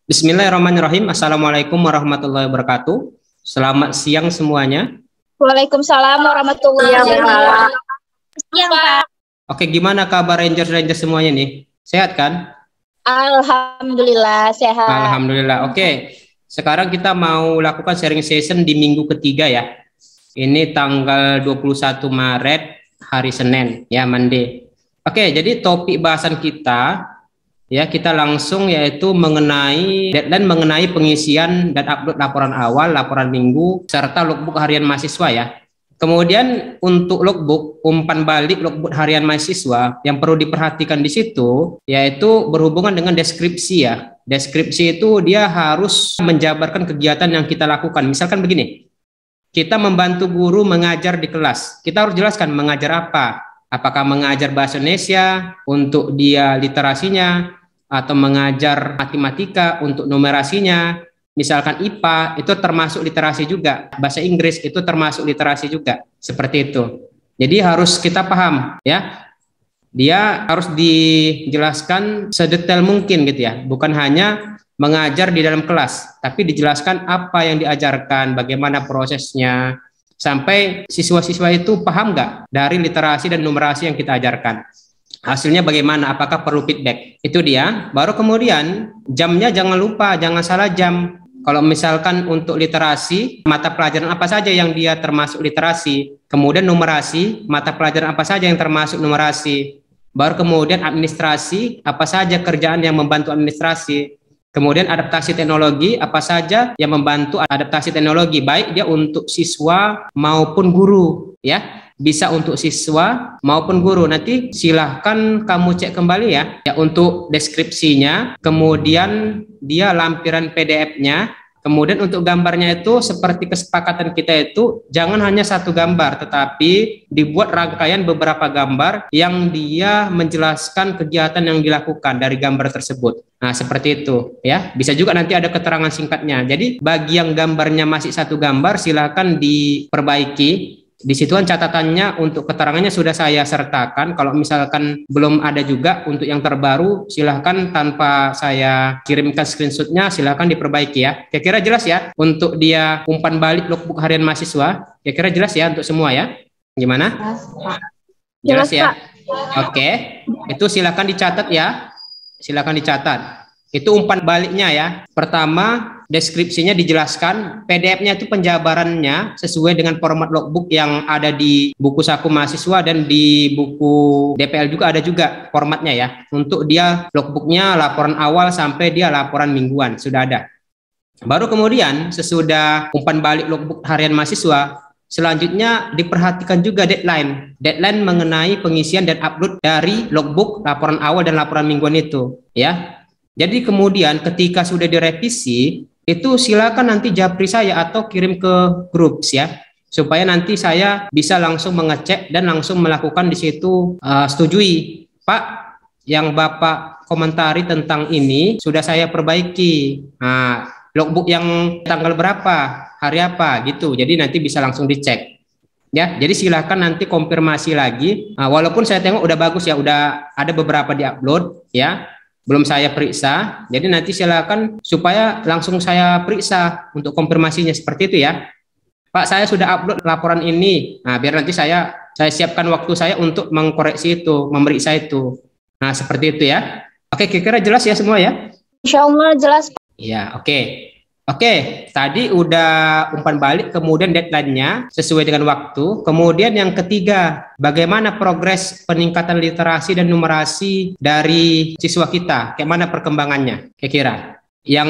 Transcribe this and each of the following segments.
Bismillahirrahmanirrahim. Assalamualaikum warahmatullahi wabarakatuh. Selamat siang semuanya. Waalaikumsalam warahmatullahi wabarakatuh. Siang, Pak. Oke, gimana kabar Ranger-Ranger semuanya nih? Sehat kan? Alhamdulillah sehat. Alhamdulillah. Oke, sekarang kita mau lakukan sharing session di minggu ketiga ya. Ini tanggal 21 Maret, hari Senin, ya, Monday. Oke, jadi topik bahasan kita, ya, kita langsung yaitu mengenai deadline mengenai pengisian dan upload laporan awal, laporan minggu, serta logbook harian mahasiswa ya. Kemudian untuk logbook, umpan balik logbook harian mahasiswa yang perlu diperhatikan di situ yaitu berhubungan dengan deskripsi ya. Deskripsi itu dia harus menjabarkan kegiatan yang kita lakukan. Misalkan begini, kita membantu guru mengajar di kelas. Kita harus jelaskan mengajar apa. Apakah mengajar bahasa Indonesia untuk dia literasinya, atau mengajar matematika untuk numerasinya. Misalkan IPA itu termasuk literasi juga, bahasa Inggris itu termasuk literasi juga, seperti itu. Jadi harus kita paham ya, dia harus dijelaskan sedetail mungkin gitu ya, bukan hanya mengajar di dalam kelas, tapi dijelaskan apa yang diajarkan, bagaimana prosesnya, sampai siswa-siswa itu paham nggak dari literasi dan numerasi yang kita ajarkan. Hasilnya bagaimana, apakah perlu feedback, itu dia. Baru kemudian jamnya jangan lupa, jangan salah jam. Kalau misalkan untuk literasi, mata pelajaran apa saja yang dia termasuk literasi, kemudian numerasi, mata pelajaran apa saja yang termasuk numerasi, baru kemudian administrasi, apa saja kerjaan yang membantu administrasi, kemudian adaptasi teknologi, apa saja yang membantu adaptasi teknologi, baik dia untuk siswa maupun guru ya. Bisa untuk siswa maupun guru. Nanti silahkan kamu cek kembali ya, untuk deskripsinya, kemudian dia lampiran PDF-nya, kemudian untuk gambarnya itu seperti kesepakatan kita itu jangan hanya satu gambar, tetapi dibuat rangkaian beberapa gambar yang dia menjelaskan kegiatan yang dilakukan dari gambar tersebut. Nah, seperti itu ya. Bisa juga nanti ada keterangan singkatnya. Jadi bagi yang gambarnya masih satu gambar, silakan diperbaiki. Di situ kan catatannya untuk keterangannya sudah saya sertakan. Kalau misalkan belum ada juga untuk yang terbaru, silahkan tanpa saya kirimkan screenshotnya, silahkan diperbaiki ya. Kira-kira jelas ya untuk dia umpan balik logbook harian mahasiswa. Kira-kira jelas ya untuk semua ya. Gimana? Jelas ya? Oke, itu silahkan dicatat ya. Silahkan dicatat. Itu umpan baliknya ya. Pertama, deskripsinya dijelaskan, PDF-nya itu penjabarannya sesuai dengan format logbook yang ada di buku saku mahasiswa dan di buku DPL juga ada juga formatnya ya. Untuk dia logbooknya laporan awal sampai dia laporan mingguan sudah ada. Baru kemudian sesudah umpan balik logbook harian mahasiswa, selanjutnya diperhatikan juga deadline. Deadline mengenai pengisian dan upload dari logbook laporan awal dan laporan mingguan itu ya. Jadi kemudian ketika sudah direvisi, itu silakan nanti japri saya atau kirim ke grup ya, supaya nanti saya bisa langsung mengecek dan langsung melakukan di situ setujui. Pak, yang Bapak komentari tentang ini sudah saya perbaiki. Nah, logbook yang tanggal berapa, hari apa gitu. Jadi nanti bisa langsung dicek. Ya, jadi silahkan nanti konfirmasi lagi. Nah, walaupun saya tengok udah bagus ya, udah ada beberapa diupload ya. Belum saya periksa, jadi nanti silakan supaya langsung saya periksa untuk konfirmasinya seperti itu ya. Pak, saya sudah upload laporan ini. Nah, biar nanti saya siapkan waktu saya untuk mengkoreksi itu, memeriksa itu. Nah, seperti itu ya. Oke, kira-kira jelas ya semua ya? Insya Allah jelas. Ya, oke. Oke, tadi udah umpan balik, kemudian deadline-nya sesuai dengan waktu. Kemudian yang ketiga, bagaimana progres peningkatan literasi dan numerasi dari siswa kita? Kayak mana perkembangannya? Kira-kira yang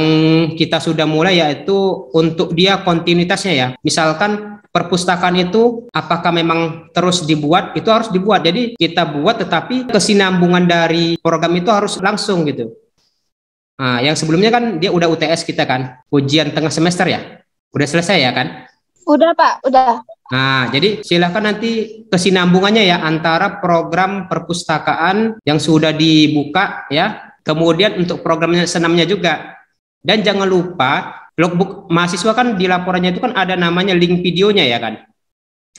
kita sudah mulai yaitu untuk dia kontinuitasnya ya. Misalkan perpustakaan itu apakah memang terus dibuat? Itu harus dibuat. Jadi kita buat, tetapi kesinambungan dari program itu harus langsung gitu. Nah, yang sebelumnya kan dia udah UTS kita kan, ujian tengah semester ya, udah selesai ya kan? Udah Pak, udah. Nah, jadi silakan nanti kesinambungannya ya antara program perpustakaan yang sudah dibuka ya, kemudian untuk programnya senamnya juga. Dan jangan lupa logbook mahasiswa kan di laporannya itu kan ada namanya link videonya ya kan,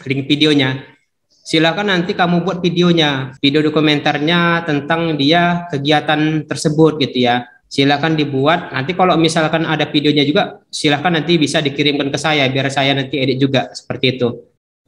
link videonya. Silakan nanti kamu buat videonya, video dokumenternya tentang dia kegiatan tersebut gitu ya. Silakan dibuat. Nanti kalau misalkan ada videonya juga, silakan nanti bisa dikirimkan ke saya biar saya nanti edit juga seperti itu.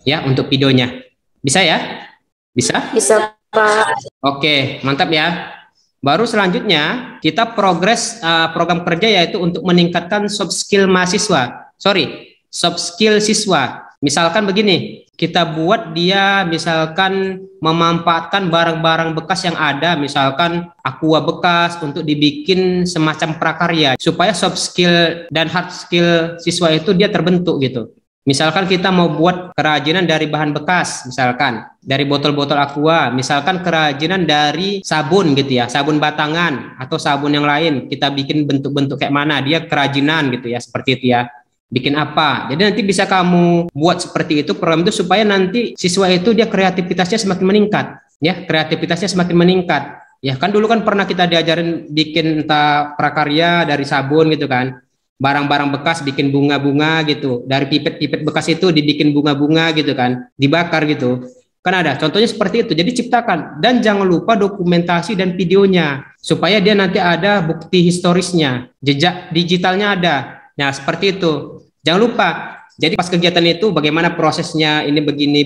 Ya, untuk videonya. Bisa ya? Bisa? Bisa, Pak. Oke, mantap ya. Baru selanjutnya kita progres program kerja yaitu untuk meningkatkan soft skill mahasiswa. Sorry, soft skill siswa. Misalkan begini, kita buat dia misalkan memanfaatkan barang-barang bekas yang ada, misalkan aqua bekas untuk dibikin semacam prakarya supaya soft skill dan hard skill siswa itu dia terbentuk gitu. Misalkan kita mau buat kerajinan dari bahan bekas, misalkan dari botol-botol aqua, misalkan kerajinan dari sabun gitu ya, sabun batangan atau sabun yang lain, kita bikin bentuk-bentuk kayak mana, dia kerajinan gitu ya, seperti itu ya. Bikin apa? Jadi nanti bisa kamu buat seperti itu program itu supaya nanti siswa itu dia kreativitasnya semakin meningkat, ya, kreativitasnya semakin meningkat. Ya kan dulu kan pernah kita diajarin bikin entah prakarya dari sabun gitu kan. Barang-barang bekas bikin bunga-bunga gitu, dari pipet-pipet bekas itu dibikin bunga-bunga gitu kan, dibakar gitu kan, ada contohnya seperti itu. Jadi ciptakan dan jangan lupa dokumentasi dan videonya supaya dia nanti ada bukti historisnya, jejak digitalnya ada. Nah seperti itu, jangan lupa. Jadi pas kegiatan itu bagaimana prosesnya, ini begini,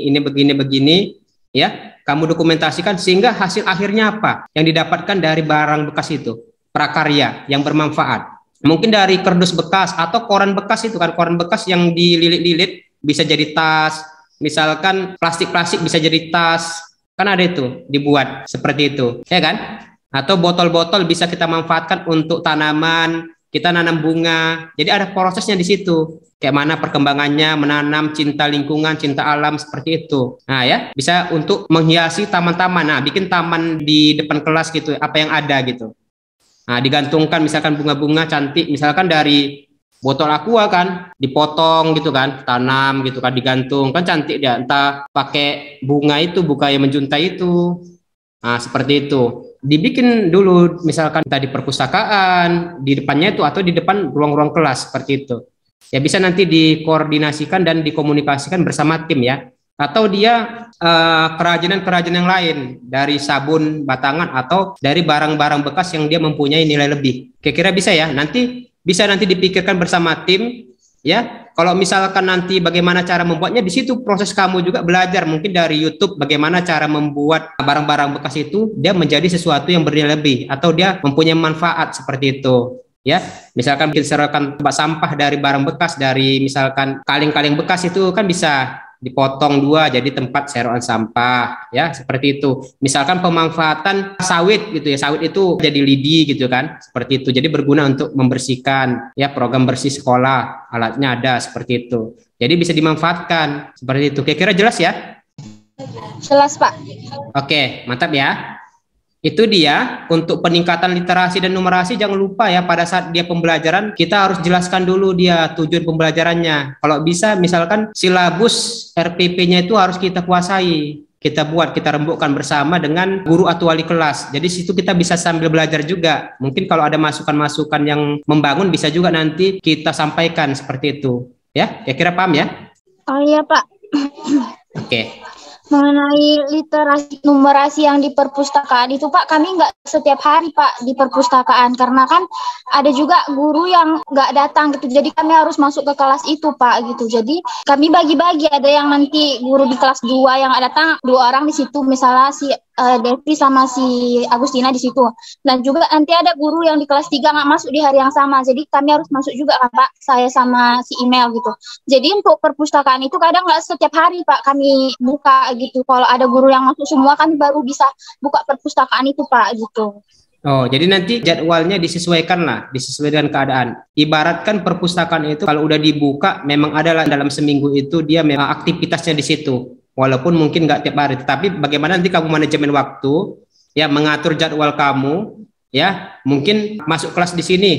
ini begini ya, kamu dokumentasikan sehingga hasil akhirnya apa yang didapatkan dari barang bekas itu, prakarya yang bermanfaat. Mungkin dari kardus bekas atau koran bekas itu kan, koran bekas yang dililit-lilit bisa jadi tas, misalkan plastik-plastik bisa jadi tas, kan ada itu dibuat seperti itu, ya kan? Atau botol-botol bisa kita manfaatkan untuk tanaman, kita nanam bunga. Jadi ada prosesnya di situ. Kayak mana perkembangannya menanam cinta lingkungan, cinta alam seperti itu. Nah ya, bisa untuk menghiasi taman-taman. Nah, bikin taman di depan kelas gitu, apa yang ada gitu. Nah, digantungkan misalkan bunga-bunga cantik, misalkan dari botol aqua kan, dipotong gitu kan, tanam gitu kan, digantung, kan cantik dia, entah pakai bunga itu, bunga yang menjuntai itu. Nah, seperti itu. Dibikin dulu misalkan tadi perpustakaan, di depannya itu, atau di depan ruang-ruang kelas, seperti itu. Ya bisa nanti dikoordinasikan dan dikomunikasikan bersama tim ya. Atau dia kerajinan-kerajinan yang lain dari sabun batangan atau dari barang-barang bekas yang dia mempunyai nilai lebih. Kira-kira bisa ya, nanti bisa nanti dipikirkan bersama tim ya. Kalau misalkan nanti bagaimana cara membuatnya, di situ proses kamu juga belajar mungkin dari YouTube bagaimana cara membuat barang-barang bekas itu dia menjadi sesuatu yang bernilai lebih atau dia mempunyai manfaat seperti itu. Ya, misalkan bikin serokan tempat sampah dari barang bekas, dari misalkan kaleng-kaleng bekas itu kan bisa dipotong dua jadi tempat serokan sampah ya, seperti itu. Misalkan pemanfaatan sawit gitu ya, sawit itu jadi lidi gitu kan, seperti itu. Jadi berguna untuk membersihkan ya, program bersih sekolah, alatnya ada seperti itu. Jadi bisa dimanfaatkan seperti itu. Kira-kira jelas ya? Jelas, Pak. Oke, mantap ya. Itu dia untuk peningkatan literasi dan numerasi. Jangan lupa ya, pada saat dia pembelajaran kita harus jelaskan dulu dia tujuan pembelajarannya. Kalau bisa misalkan silabus RPP-nya itu harus kita kuasai, kita buat, kita rembukkan bersama dengan guru atau wali kelas. Jadi situ kita bisa sambil belajar juga. Mungkin kalau ada masukan-masukan yang membangun bisa juga nanti kita sampaikan seperti itu. Ya, kira-kira paham ya? Oh iya, Pak. Oke. Mengenai literasi numerasi yang di perpustakaan itu, Pak, kami nggak setiap hari, Pak, di perpustakaan. Karena kan ada juga guru yang nggak datang gitu. Jadi kami harus masuk ke kelas itu, Pak, gitu. Jadi kami bagi-bagi. Ada yang nanti guru di kelas 2 yang datang 2 orang di situ. Misalnya si Devi sama si Agustina di situ. Dan juga nanti ada guru yang di kelas 3 nggak masuk di hari yang sama. Jadi kami harus masuk juga kan, Pak, saya sama si email gitu. Jadi untuk perpustakaan itu kadang nggak setiap hari, Pak, kami buka gitu. Kalau ada guru yang masuk semua kami baru bisa buka perpustakaan itu, Pak, gitu. Oh, jadi nanti jadwalnya disesuaikan lah, disesuaikan keadaan. Ibaratkan perpustakaan itu kalau udah dibuka, memang adalah dalam seminggu itu dia memang aktivitasnya di situ. Walaupun mungkin nggak tiap hari, tapi bagaimana nanti kamu manajemen waktu, ya mengatur jadwal kamu, ya mungkin masuk kelas di sini.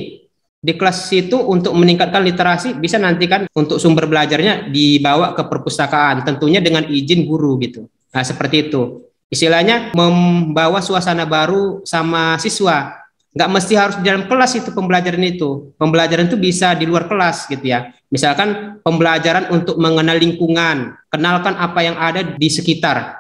Di kelas itu untuk meningkatkan literasi bisa nanti kan untuk sumber belajarnya dibawa ke perpustakaan, tentunya dengan izin guru gitu. Nah seperti itu. Istilahnya membawa suasana baru sama siswa. Nggak mesti harus di dalam kelas itu pembelajaran itu. Pembelajaran itu bisa di luar kelas gitu ya. Misalkan pembelajaran untuk mengenal lingkungan, kenalkan apa yang ada di sekitar.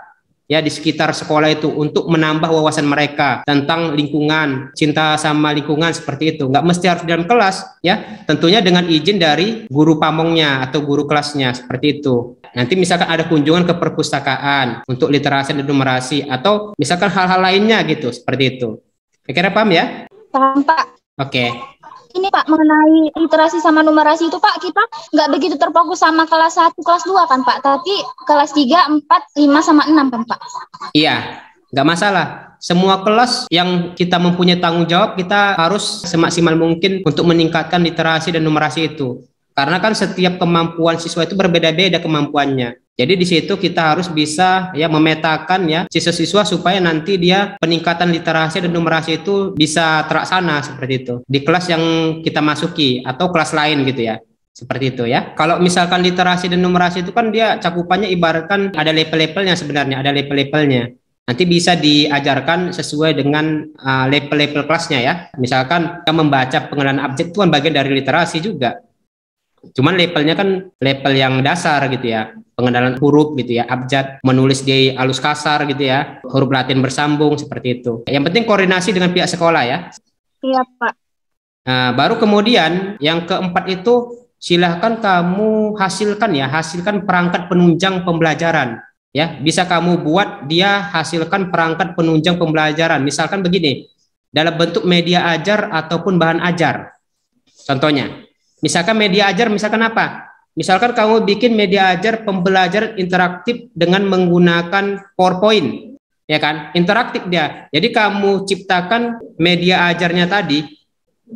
ya di sekitar sekolah itu untuk menambah wawasan mereka tentang lingkungan, cinta sama lingkungan seperti itu. Nggak mesti harus dalam kelas, ya. Tentunya dengan izin dari guru pamongnya atau guru kelasnya seperti itu. Nanti misalkan ada kunjungan ke perpustakaan untuk literasi dan numerasi atau misalkan hal-hal lainnya gitu, seperti itu. Kira-kira paham ya? Paham, Pak. Oke. Ini Pak, mengenai literasi sama numerasi itu Pak, kita nggak begitu terfokus sama kelas 1, kelas 2 kan Pak, tapi kelas 3, 4, 5, sama 6 kan Pak? Iya, nggak masalah. Semua kelas yang kita mempunyai tanggung jawab, kita harus semaksimal mungkin untuk meningkatkan literasi dan numerasi itu. Karena kan setiap kemampuan siswa itu berbeda-beda kemampuannya. Jadi di situ kita harus bisa ya memetakan ya siswa-siswa supaya nanti dia peningkatan literasi dan numerasi itu bisa terlaksana seperti itu di kelas yang kita masuki atau kelas lain gitu ya. Seperti itu ya. Kalau misalkan literasi dan numerasi itu kan dia cakupannya ibaratkan ada level-levelnya sebenarnya, ada level-levelnya. Nanti bisa diajarkan sesuai dengan level-level kelasnya ya. Misalkan kita membaca pengenalan abjad itu kan bagian dari literasi juga. Cuman levelnya kan level yang dasar gitu ya, pengenalan huruf gitu ya, abjad, menulis di halus kasar gitu ya, huruf Latin bersambung seperti itu. Yang penting koordinasi dengan pihak sekolah ya. Iya Pak. Nah, baru kemudian yang keempat itu silahkan kamu hasilkan perangkat penunjang pembelajaran ya. Bisa kamu buat dia hasilkan perangkat penunjang pembelajaran. Misalkan begini, dalam bentuk media ajar ataupun bahan ajar. Contohnya. Misalkan media ajar, misalkan apa? Misalkan kamu bikin media ajar pembelajaran interaktif dengan menggunakan PowerPoint, ya kan? Interaktif dia. Jadi kamu ciptakan media ajarnya tadi,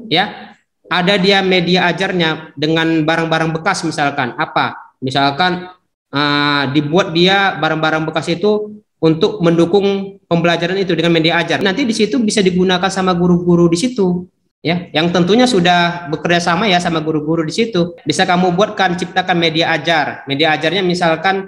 ya. Ada dia media ajarnya dengan barang-barang bekas misalkan. Apa? Misalkan dibuat dia barang-barang bekas itu untuk mendukung pembelajaran itu dengan media ajar. Nanti di situ bisa digunakan sama guru-guru di situ. Ya, yang tentunya sudah bekerja sama ya sama guru-guru di situ. Bisa kamu buatkan, ciptakan media ajar. Media ajarnya misalkan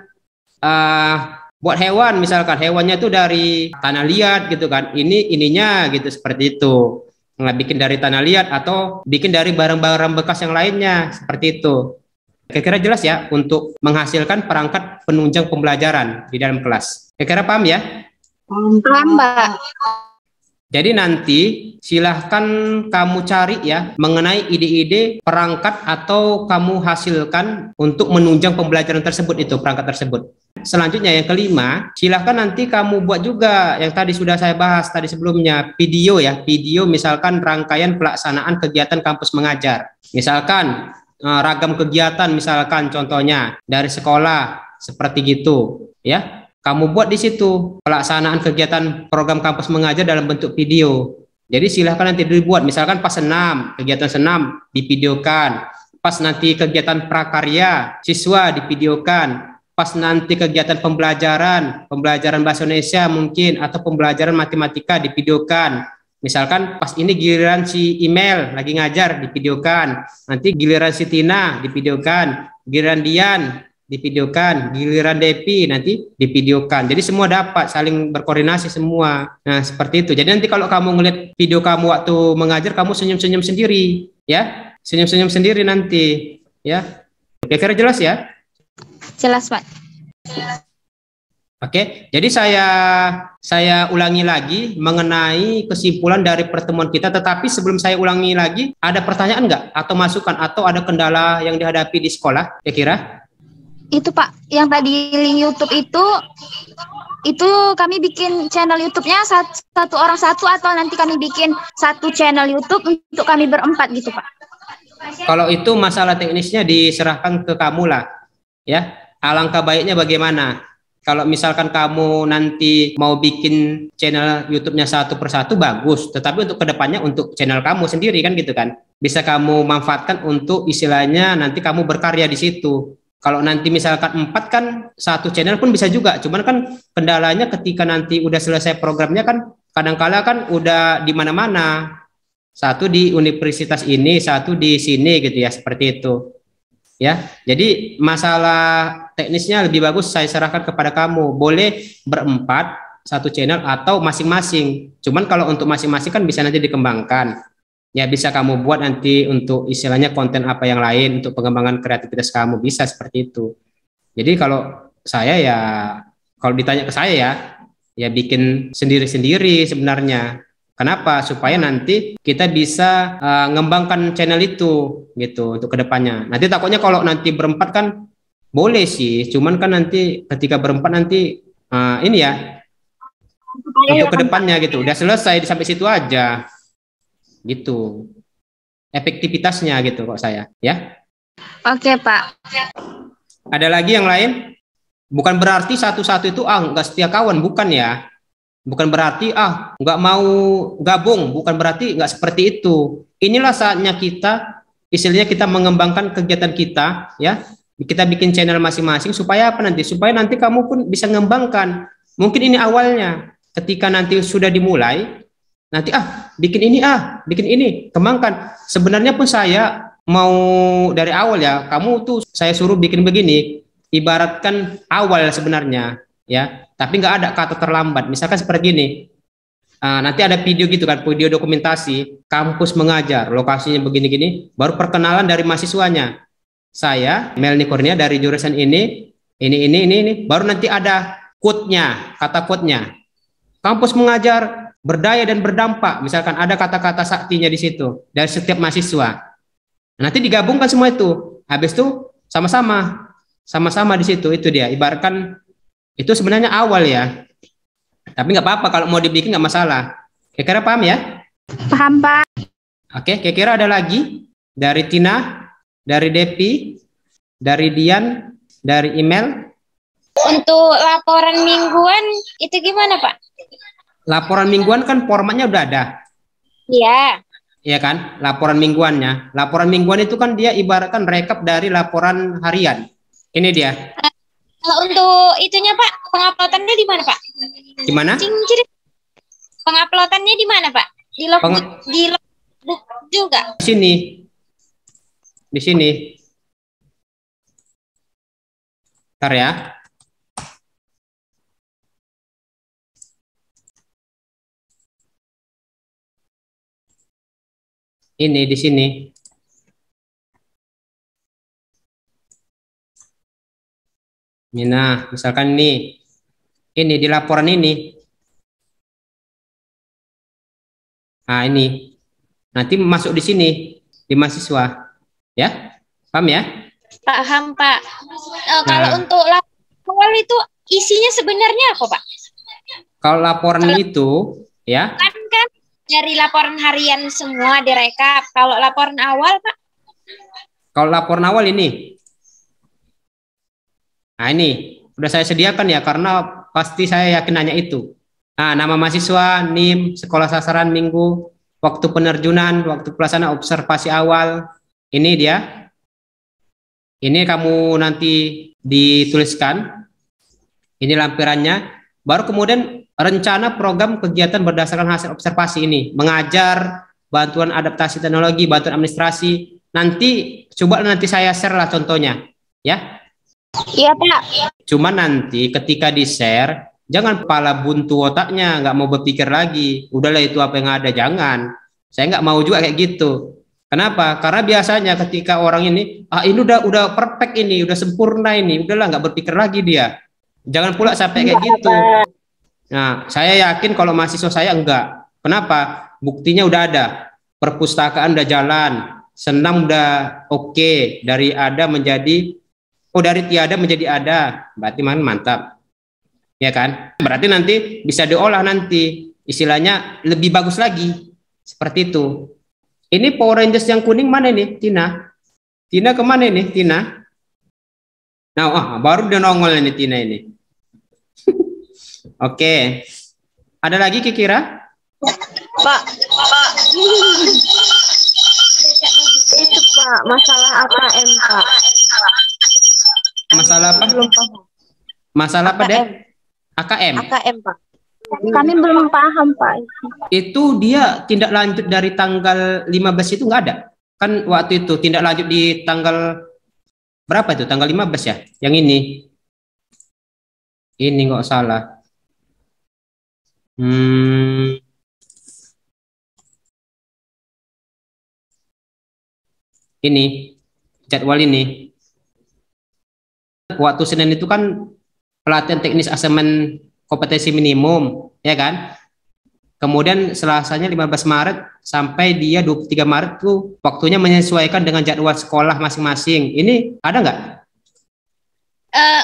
buat hewan, misalkan hewannya itu dari tanah liat gitu kan. Ininya gitu seperti itu. Nggak bikin dari tanah liat atau bikin dari barang-barang bekas yang lainnya seperti itu. Kira-kira jelas ya untuk menghasilkan perangkat penunjang pembelajaran di dalam kelas. Kira-kira paham ya? Paham, Mbak. Jadi nanti silahkan kamu cari ya mengenai ide-ide perangkat atau kamu hasilkan untuk menunjang pembelajaran tersebut itu perangkat tersebut. Selanjutnya yang kelima, silahkan nanti kamu buat juga yang tadi sudah saya bahas tadi sebelumnya video ya, video misalkan rangkaian pelaksanaan kegiatan kampus mengajar. Misalkan ragam kegiatan misalkan contohnya dari sekolah seperti gitu ya. Kamu buat di situ pelaksanaan kegiatan program kampus mengajar dalam bentuk video. Jadi silahkan nanti dibuat, misalkan pas senam, kegiatan senam divideokan, pas nanti kegiatan prakarya siswa divideokan, pas nanti kegiatan pembelajaran bahasa Indonesia mungkin atau pembelajaran matematika divideokan. Misalkan pas ini giliran si email lagi ngajar divideokan, nanti giliran si Tina divideokan, giliran Dian divideokan, giliran Depi nanti divideokan. Jadi semua dapat saling berkoordinasi semua. Nah, seperti itu. Jadi nanti kalau kamu ngeliat video kamu waktu mengajar, kamu senyum-senyum sendiri, ya. Senyum-senyum sendiri nanti, ya. Kira-kira jelas ya? Jelas, Pak. Oke, jadi saya ulangi lagi mengenai kesimpulan dari pertemuan kita. Tetapi sebelum saya ulangi lagi, ada pertanyaan nggak? Atau masukan? Atau ada kendala yang dihadapi di sekolah? Kira-kira? Itu Pak, yang tadi link YouTube itu kami bikin channel YouTube-nya satu orang satu atau nanti kami bikin satu channel YouTube untuk kami berempat gitu Pak? Kalau itu masalah teknisnya diserahkan ke kamu lah, ya. Alangkah baiknya bagaimana? Kalau misalkan kamu nanti mau bikin channel YouTube-nya satu persatu bagus, tetapi untuk kedepannya untuk channel kamu sendiri kan gitu kan, bisa kamu manfaatkan untuk istilahnya nanti kamu berkarya di situ. Kalau nanti misalkan 4 kan satu channel pun bisa juga, cuman kan kendalanya ketika nanti udah selesai programnya kan kadang-kala kan udah di mana-mana, satu di universitas ini, satu di sini gitu ya, seperti itu ya. Jadi masalah teknisnya lebih bagus saya serahkan kepada kamu, boleh berempat satu channel atau masing-masing, cuman kalau untuk masing-masing kan bisa nanti dikembangkan. Ya bisa kamu buat nanti untuk istilahnya konten apa yang lain untuk pengembangan kreativitas kamu, bisa seperti itu. Jadi kalau saya ya Kalau ditanya ke saya ya bikin sendiri-sendiri sebenarnya. Kenapa? Supaya nanti kita bisa ngembangkan channel itu gitu untuk kedepannya. Nanti takutnya kalau nanti berempat kan boleh sih, cuman kan nanti ketika berempat nanti ini ya untuk kedepannya gitu. Udah selesai sampai situ aja gitu. Efektivitasnya gitu kok saya ya. Oke, Pak. Ada lagi yang lain? Bukan berarti satu-satu itu nggak setia kawan, bukan ya. Bukan berarti nggak mau gabung, bukan berarti nggak seperti itu. Inilah saatnya kita, istilahnya kita mengembangkan kegiatan kita, ya. Kita bikin channel masing-masing supaya apa nanti? Supaya nanti kamu pun bisa mengembangkan. Mungkin ini awalnya, ketika nanti sudah dimulai, nanti bikin ini, kembangkan. Sebenarnya pun saya mau dari awal ya, kamu tuh saya suruh bikin begini, ibaratkan awal sebenarnya, ya. Tapi nggak ada kata terlambat. Misalkan seperti ini, nanti ada video gitu kan, video dokumentasi kampus mengajar, lokasinya begini-gini, baru perkenalan dari mahasiswanya. Saya Melni Kurnia dari jurusan ini, baru nanti ada quote-nya, kata quote-nya. Kampus mengajar berdaya dan berdampak. Misalkan ada kata-kata saktinya di situ dari setiap mahasiswa. Nanti digabungkan semua itu. Habis itu sama-sama di situ. Itu dia. Ibaratkan itu sebenarnya awal ya. Tapi nggak apa-apa kalau mau dibikin nggak masalah. Kira-kira paham ya? Paham, Pak. Oke, kira-kira ada lagi dari Tina, dari Depi, dari Dian, dari email. Untuk laporan mingguan itu gimana, Pak? Laporan mingguan kan formatnya udah ada. Iya. Iya kan? Laporan mingguannya. Laporan mingguan itu kan dia ibaratkan rekap dari laporan harian. Ini dia. Kalau untuk itunya, Pak, penguploadannya di mana, Pak? Gimana? Penguploadannya di mana, Pak? Di logbook juga. Di sini. Di sini. Bentar ya. Ini di sini. Nah, misalkan ini di laporan ini. Nah, ini. Nanti masuk di sini di mahasiswa. Ya? Paham ya? Paham, Pak. Kalau Nah, untuk laporan itu isinya sebenarnya apa, Pak? kalau laporan itu ya, Kan dari laporan harian semua direkap. Kalau laporan awal, Pak? kalau laporan awal ini. Nah, ini udah saya sediakan ya karena pasti saya yakin nanya itu. Nah, nama mahasiswa, NIM, sekolah sasaran minggu, waktu penerjunan, waktu pelaksanaan observasi awal. Ini dia. Ini kamu nanti dituliskan. Ini lampirannya. Baru kemudian rencana program kegiatan berdasarkan hasil observasi ini. Mengajar, bantuan adaptasi teknologi, bantuan administrasi. Nanti coba nanti saya share lah contohnya. Ya. Iya, Pak. Cuma nanti ketika di-share, jangan kepala buntu otaknya, nggak mau berpikir lagi. Udahlah itu apa yang ada, jangan. Saya nggak mau juga kayak gitu. Kenapa? Karena biasanya ketika orang ini, ini udah perfect ini, udah sempurna ini, udahlah nggak berpikir lagi dia. Jangan pula sampai kayak gitu. Nah, saya yakin kalau mahasiswa saya enggak. Kenapa? Buktinya udah ada. Perpustakaan udah jalan, senam udah oke, dari tiada menjadi ada. Berarti mantap. Ya kan? Berarti nanti bisa diolah nanti. Istilahnya lebih bagus lagi. Seperti itu. Ini Power Rangers yang kuning mana nih, Tina? Tina kemana nih, Tina? Nah, baru dia nongol ini Tina ini. Oke. Ada lagi kira-kira? Pak. Itu, Pak, masalah AKM, Pak. Masalah apa? Belum paham. Masalah apa, Dek? AKM. AKM, Pak. Kami belum paham, Pak. Itu dia tindak lanjut dari tanggal 15 itu nggak ada. Kan waktu itu tindak lanjut di tanggal berapa itu? Tanggal 15 ya? Yang ini. Ini nggak salah. Ini jadwal ini. Waktu Senin itu kan pelatihan teknis asesmen kompetensi minimum, ya kan? Kemudian Selasanya 15 Maret sampai dia 23 Maret tuh waktunya menyesuaikan dengan jadwal sekolah masing-masing. Ini ada nggak?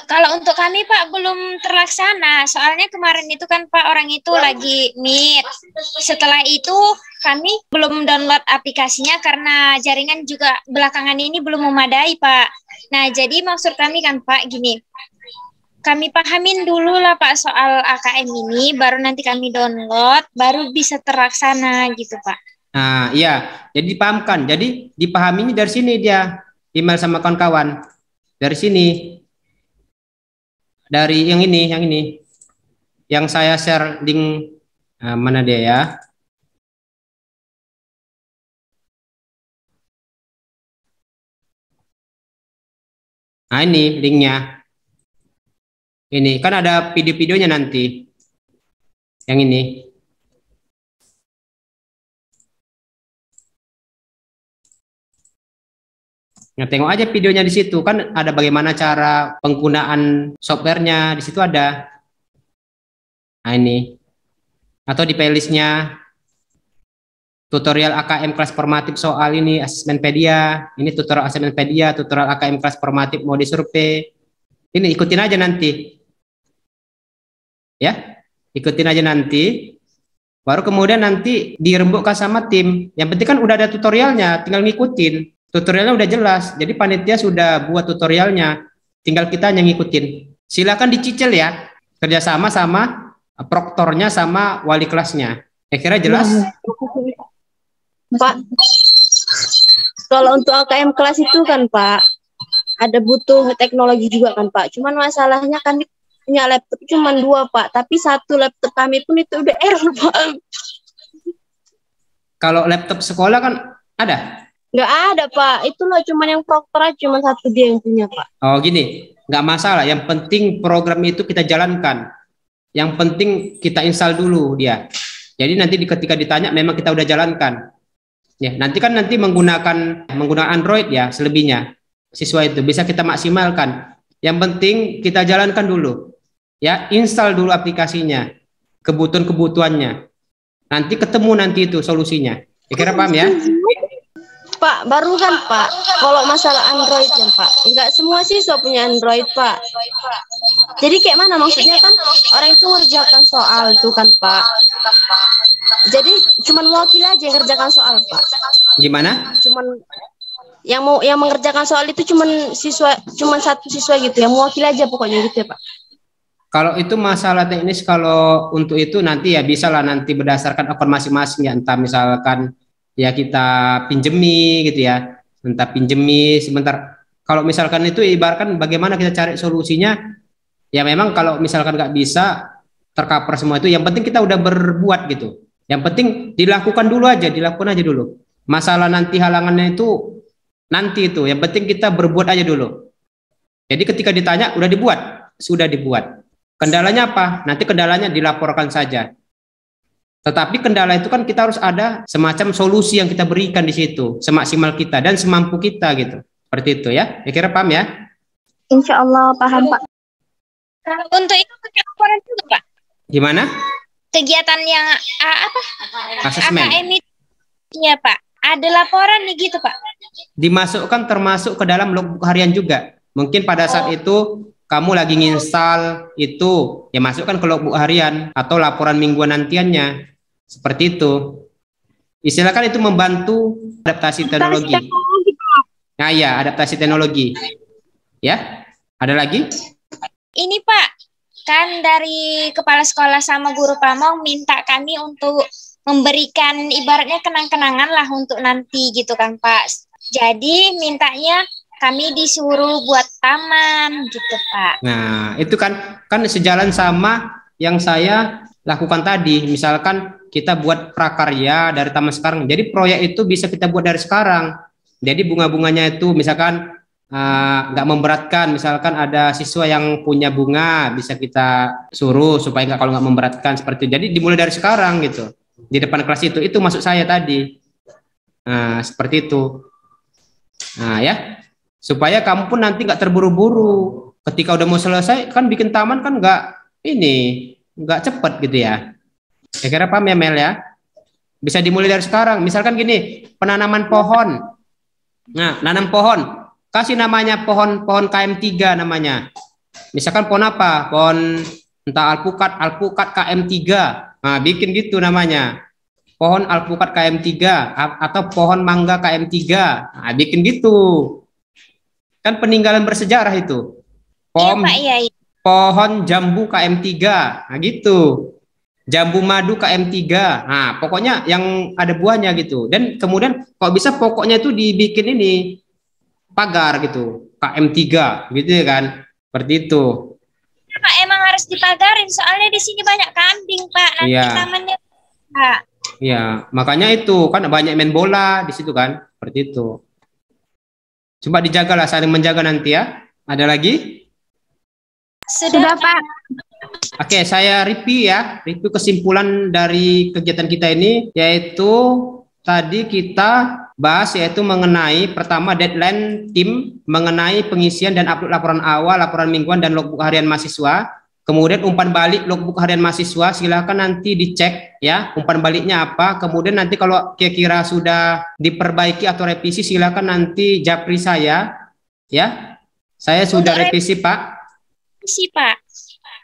Kalau untuk kami Pak belum terlaksana, soalnya kemarin itu kan Pak orang itu lagi meet. Setelah itu kami belum download aplikasinya karena jaringan juga belakangan ini belum memadai Pak. Nah jadi maksud kami kan Pak gini, kami pahamin dulu lah Pak soal AKM ini, baru nanti kami download, baru bisa terlaksana gitu Pak. Nah iya, jadi dipahamkan. Jadi dipahaminya dari sini dia, email sama kawan-kawan. Dari sini. Dari yang ini yang saya share link, mana dia ya, nah ini linknya, ini kan ada video-videonya nanti yang ini. Nah, tengok aja videonya di situ kan ada bagaimana cara penggunaan softwarenya di situ ada. Nah ini, atau di playlistnya tutorial AKM kelas formatif soal ini Asesmenpedia, ini tutorial Asesmenpedia, tutorial AKM kelas formatif mode survei. Ini ikutin aja nanti, ya, ikutin aja nanti. Baru kemudian nanti dirembukkan sama tim. Yang penting kan udah ada tutorialnya, tinggal ngikutin. Tutorialnya udah jelas, jadi panitia sudah buat tutorialnya, tinggal kita yang ngikutin. Silakan dicicil ya, kerjasama sama proktornya sama wali kelasnya. Kira jelas? Pak, kalau untuk AKM kelas itu kan Pak, ada butuh teknologi juga kan Pak. Cuman masalahnya kami punya laptop cuma 2 Pak, tapi satu laptop kami pun itu udah error Pak. Kalau laptop sekolah kan ada? Nggak ada Pak, itu loh cuman yang proktor aja, cuma satu dia yang punya Pak. Oh gini, nggak masalah. Yang penting program itu kita jalankan. Yang penting kita install dulu dia. Jadi nanti ketika ditanya memang kita udah jalankan. Ya, nanti kan menggunakan Android ya selebihnya. Siswa itu bisa kita maksimalkan. Yang penting kita jalankan dulu. Ya, install dulu aplikasinya. Kebutuhan-kebutuhannya. Nanti ketemu nanti itu solusinya. Kira paham ya? Pak, baru kan Pak, kalau masalah Android ya Pak, nggak semua siswa punya Android Pak. Jadi kayak mana maksudnya kan orang itu ngerjakan soal itu kan Pak. Jadi cuman wakil aja yang ngerjakan soal Pak. Gimana? Cuman yang mengerjakan soal itu cuman satu siswa gitu, yang mewakili aja pokoknya gitu ya Pak. Kalau itu masalah teknis, kalau untuk itu nanti ya bisa lah nanti berdasarkan akun masing-masing ya, entah misalkan ya kita pinjemi gitu ya, entah pinjemi sebentar. Kalau misalkan itu ibaratkan bagaimana kita cari solusinya, ya memang kalau misalkan nggak bisa tercover semua itu, yang penting kita udah berbuat gitu. Yang penting dilakukan dulu. Masalah nanti halangannya itu nanti itu, yang penting kita berbuat aja dulu. Jadi ketika ditanya udah dibuat, sudah dibuat. Kendalanya apa? Nanti kendalanya dilaporkan saja. Tetapi kendala itu kan kita harus ada semacam solusi yang kita berikan di situ, semaksimal kita dan semampu kita gitu. Seperti itu ya. Kira paham ya? Insya Allah paham Pak. Untuk itu laporan juga Pak. Gimana? Kegiatan yang apa? Asesmen. AKM itu. Iya Pak. Ada laporan nih gitu Pak. Dimasukkan termasuk ke dalam logbook harian juga. Mungkin pada saat itu kamu lagi nginstal itu, ya masukkan ke logbook harian atau laporan mingguan nantiannya. Seperti itu. Istilahkan itu membantu adaptasi teknologi. Nah ya, adaptasi teknologi. Ya, ada lagi? Ini Pak, kan dari kepala sekolah sama guru pamong minta kami untuk memberikan ibaratnya kenang-kenangan lah untuk nanti gitu kan Pak. Jadi mintanya kami disuruh buat taman gitu Pak. Nah, itu kan sejalan sama yang saya lakukan tadi. Misalkan kita buat prakarya dari taman sekarang. Jadi proyek itu bisa kita buat dari sekarang. Jadi bunga-bunganya itu misalkan nggak memberatkan. Misalkan ada siswa yang punya bunga, bisa kita suruh supaya kalau nggak memberatkan seperti itu. Jadi dimulai dari sekarang gitu. Di depan kelas itu maksud saya tadi. Nah, seperti itu. Nah ya, supaya kamu pun nanti nggak terburu-buru. ketika udah mau selesai kan bikin taman kan nggak cepet gitu ya. Saya kira paham ya Mel ya. Bisa dimulai dari sekarang. Misalkan gini, penanaman pohon. Nah, nanam pohon. Kasih namanya pohon KM3 namanya. Misalkan pohon apa? Pohon entah alpukat KM3. Nah, bikin gitu namanya. Pohon alpukat KM3 atau pohon mangga KM3. Nah, bikin gitu. Kan peninggalan bersejarah itu. Pohon, iya, Pak, iya. Pohon jambu KM3. Nah, gitu. Jambu madu KM3. Nah, pokoknya yang ada buahnya gitu. Dan kemudian kalau bisa pokoknya itu dibikin ini pagar gitu. KM3 gitu ya kan. Seperti itu. Pak, emang harus dipagarin soalnya di sini banyak kambing, Pak. Nanti Iya. tamannya, Pak. Iya, makanya itu kan banyak main bola di situ kan. Seperti itu. Coba dijagalah, saling menjaga nanti ya. Ada lagi? Sudah, Pak. Oke, saya review ya. Review kesimpulan dari kegiatan kita ini, yaitu tadi kita bahas yaitu mengenai pertama deadline tim, mengenai pengisian dan upload laporan awal, laporan mingguan, dan logbook harian mahasiswa. Kemudian umpan balik logbook harian mahasiswa, silakan nanti dicek ya umpan baliknya apa. Kemudian nanti kalau kira-kira sudah diperbaiki atau revisi, silakan nanti japri saya ya. Saya sudah revisi Pak. Revisi Pak.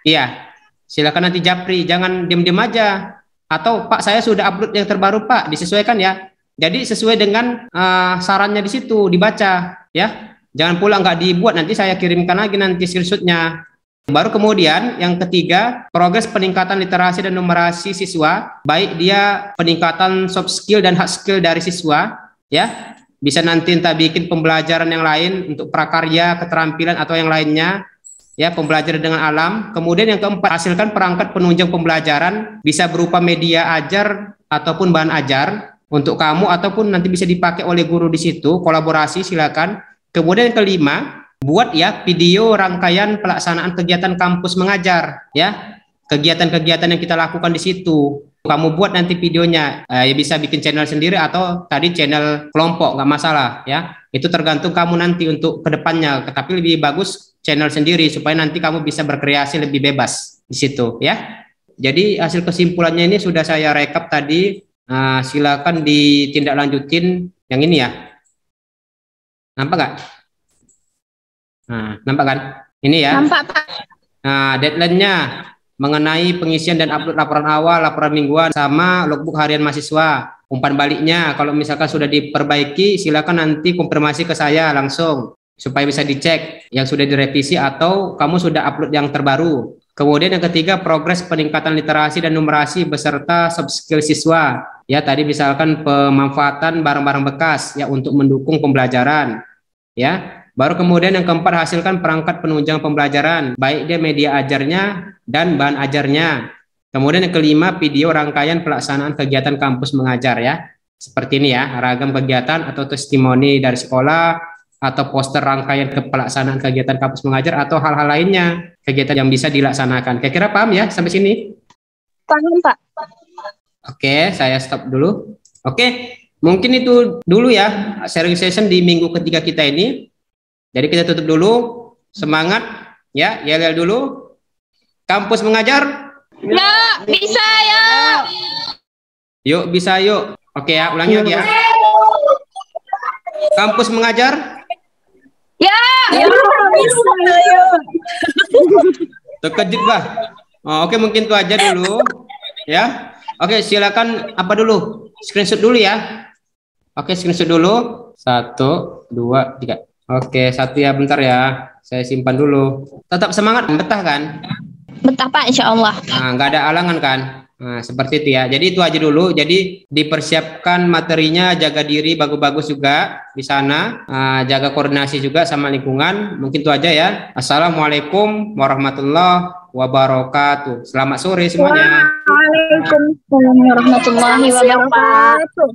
Iya, silakan nanti japri, jangan diam-diam aja. Atau Pak, saya sudah upload yang terbaru Pak, disesuaikan ya. Jadi sesuai dengan sarannya di situ dibaca ya. Jangan pula nggak dibuat, nanti saya kirimkan lagi nanti screenshotnya. Baru kemudian yang ketiga, progres peningkatan literasi dan numerasi siswa, baik dia peningkatan soft skill dan hard skill dari siswa ya. Bisa nanti entah bikin pembelajaran yang lain untuk prakarya, keterampilan atau yang lainnya. Ya, pembelajaran dengan alam. Kemudian yang keempat, hasilkan perangkat penunjang pembelajaran, bisa berupa media ajar ataupun bahan ajar untuk kamu ataupun nanti bisa dipakai oleh guru di situ. Kolaborasi silakan. Kemudian yang kelima, buat ya video rangkaian pelaksanaan kegiatan kampus mengajar ya. Kegiatan-kegiatan yang kita lakukan di situ. Kamu buat nanti videonya, ya bisa bikin channel sendiri atau tadi channel kelompok, nggak masalah ya. Itu tergantung kamu nanti untuk kedepannya. Tapi lebih bagus channel sendiri supaya nanti kamu bisa berkreasi lebih bebas di situ ya. Jadi hasil kesimpulannya ini sudah saya rekap tadi. Silakan ditindaklanjutin yang ini ya. Nampak nggak? Nah, nampak kan? Ini ya. Nampak, Pak. Nah, deadline-nya mengenai pengisian dan upload laporan awal, laporan mingguan, sama logbook harian mahasiswa. Umpan baliknya, kalau misalkan sudah diperbaiki, silakan nanti konfirmasi ke saya langsung, supaya bisa dicek yang sudah direvisi atau kamu sudah upload yang terbaru. Kemudian yang ketiga, progres peningkatan literasi dan numerasi beserta soft skill siswa. Ya, tadi misalkan pemanfaatan barang-barang bekas ya untuk mendukung pembelajaran. Ya. Baru kemudian yang keempat, hasilkan perangkat penunjang pembelajaran, baik dia media ajarnya dan bahan ajarnya. Kemudian yang kelima, video rangkaian pelaksanaan kegiatan kampus mengajar ya. Seperti ini ya, ragam kegiatan atau testimoni dari sekolah, atau poster rangkaian pelaksanaan kegiatan kampus mengajar, atau hal-hal lainnya, kegiatan yang bisa dilaksanakan. Kira-kira paham ya sampai sini? Paham, Pak. Oke, saya stop dulu. Oke, mungkin itu dulu ya, sharing session di minggu ketiga kita ini. Jadi kita tutup dulu, semangat ya, yel-yel dulu. Kampus mengajar. Ya, bisa ya. Yuk, bisa yuk. Oke ya, ulangi lagi ya. Kampus mengajar. Ya, Bisa ya. Terkejut bah. Oke, mungkin itu aja dulu. Ya. Oke, silakan apa dulu? Screenshot dulu ya. Oke, screenshot dulu. 1, 2, 3. Oke, 1 ya, bentar ya. Saya simpan dulu. Tetap semangat, betah kan? betah Pak, insya Allah. Nah, nggak ada alangan kan? Nah, seperti itu ya. Jadi itu aja dulu. Jadi dipersiapkan materinya, jaga diri bagus-bagus juga di sana. Jaga koordinasi juga sama lingkungan. Mungkin itu aja ya. Assalamualaikum warahmatullahi wabarakatuh. Selamat sore semuanya. Waalaikumsalam warahmatullahi wabarakatuh.